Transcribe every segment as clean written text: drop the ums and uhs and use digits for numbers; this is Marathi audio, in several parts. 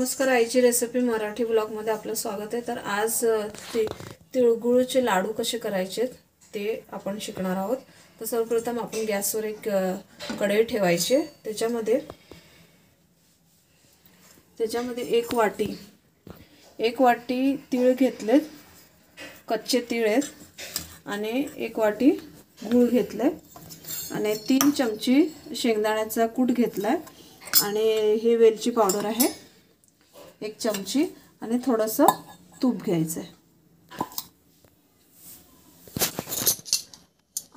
नमस्कार, आईची रेसिपी मराठी ब्लॉगमध्ये आपलं स्वागत आहे। तर आज तिळगुळचे लाडू कसे करायचे ते आपण शिकणार आहोत। तर सर्वप्रथम आपण गॅसवर एक कढई ठेवायची। त्याच्यामध्ये एक वाटी तीळ घेतलेत, कच्चे तीळ आहेत, आणि एक वाटी गूळ घेतलाय, आणि 3 चमचे शेंगदाण्याचा कूट घेतलाय, आणि हे वेलची पावडर आहे 1 चमची, आणि थोडंसं तूप घ्यायचं आहे,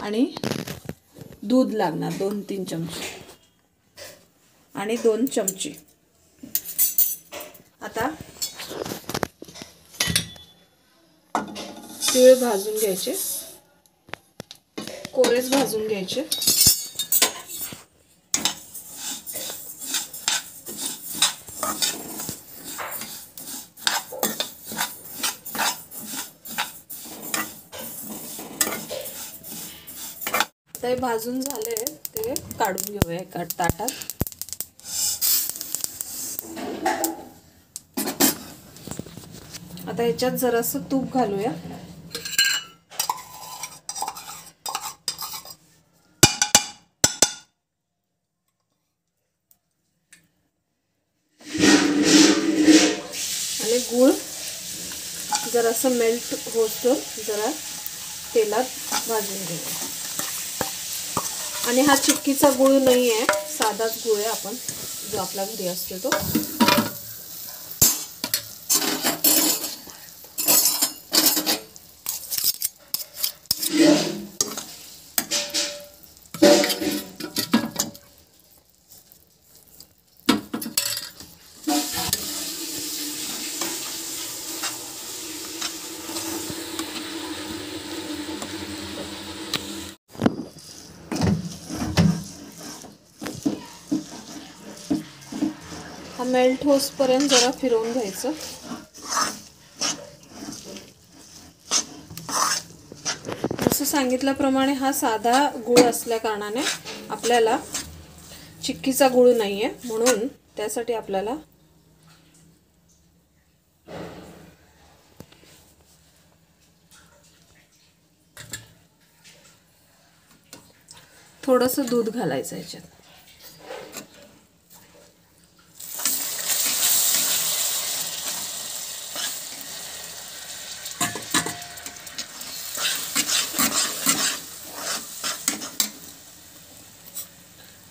आणि दूध लागणार 2-3 चमचे, आणि 2 चमचे। आता तीळ भाजून घ्यायचे, कोरेच भाजून घ्यायचे। ते भाजून झाले, ते काढून घेऊया एका ताटात। आता याच्यात जरासं तूप घालूया, आणि गूळ जरासं मेल्ट होतो, जरा तेलात भाजून घेऊया। आणि हा चिक्कीचा गूळ नाही आहे, साधाच गूळ आहे, आपण जो आपल्या घरी असतो तो। हा मेल्ट होसपर्यंत जरा फिरवून घ्यायचं। जसं सांगितल्याप्रमाणे हा साधा गूळ असल्या कारणाने आपल्याला चिक्कीचा गूळ नाहीये, म्हणून त्यासाठी आपल्याला थोडंसं दूध घालायचं याच्यात।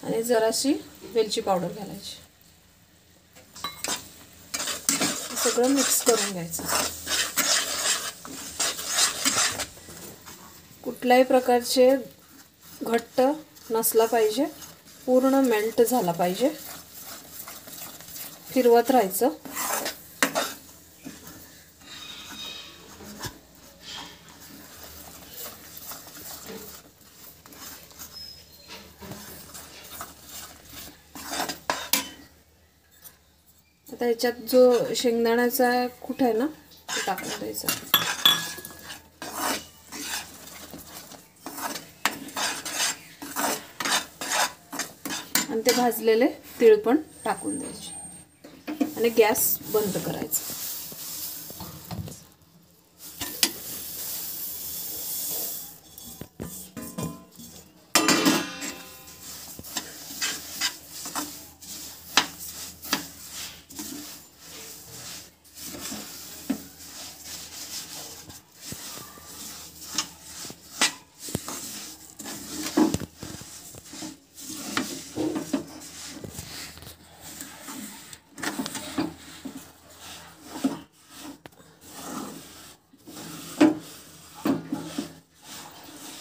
आणि जराशी वेलची पावडर घालायची, सगळं मिक्स करून घ्यायचं। कुठल्याही प्रकारचे घट्ट नसला पाहिजे, पूर्ण मेल्ट झाला पाहिजे, फिरवत राहायचं। आता ह्याच्यात जो शेंगदाण्याचा कूट आहे ना, ते टाकून द्यायचं, आणि ते भाजलेले तीळ पण टाकून द्यायचे, आणि गॅस बंद करायचा।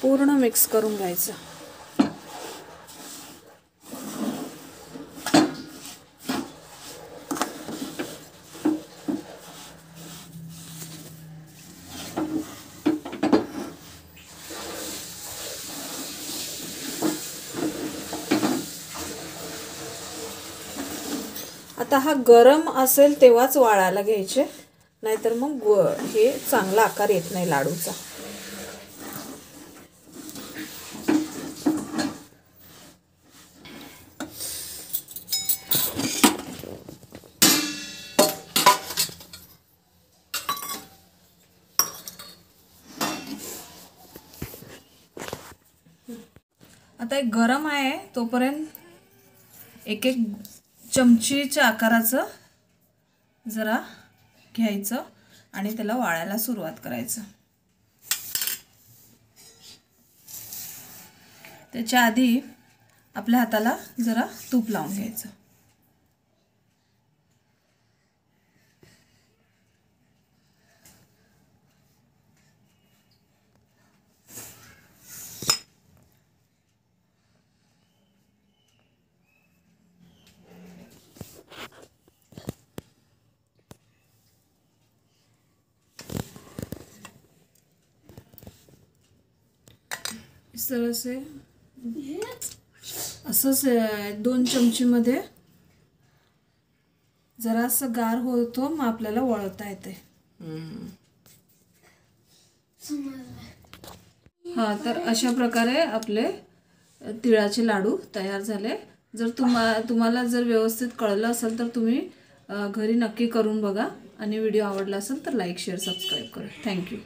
पूर्ण मिक्स करून घ्यायचं। आता हा गरम असेल तेव्हाच वाळायला घ्यायचे, नाहीतर मग हे चांगला आकार येत नाही लाडूचा। आता एक गरम आहे तोपर्यंत एक एक चमचीच्या आकाराचं जरा घ्यायचं आणि त्याला वाळायला सुरुवात करायचं. त्याच्या आधी आपल्या हाताला जरा तूप लावून घ्यायचं. सरसे असंच 2 चमचीमध्ये जरासं गार होतो मग आपल्याला वळवता येते. हा तर अशा प्रकारे आपले तिळाचे लाडू तयार झाले. जर तुम्हाला जर व्यवस्थित कळलं असेल तर तुम्ही घरी नक्की करून बघा आणि व्हिडिओ आवडला असेल तर लाईक शेअर सबस्क्राईब करा. थँक्यू.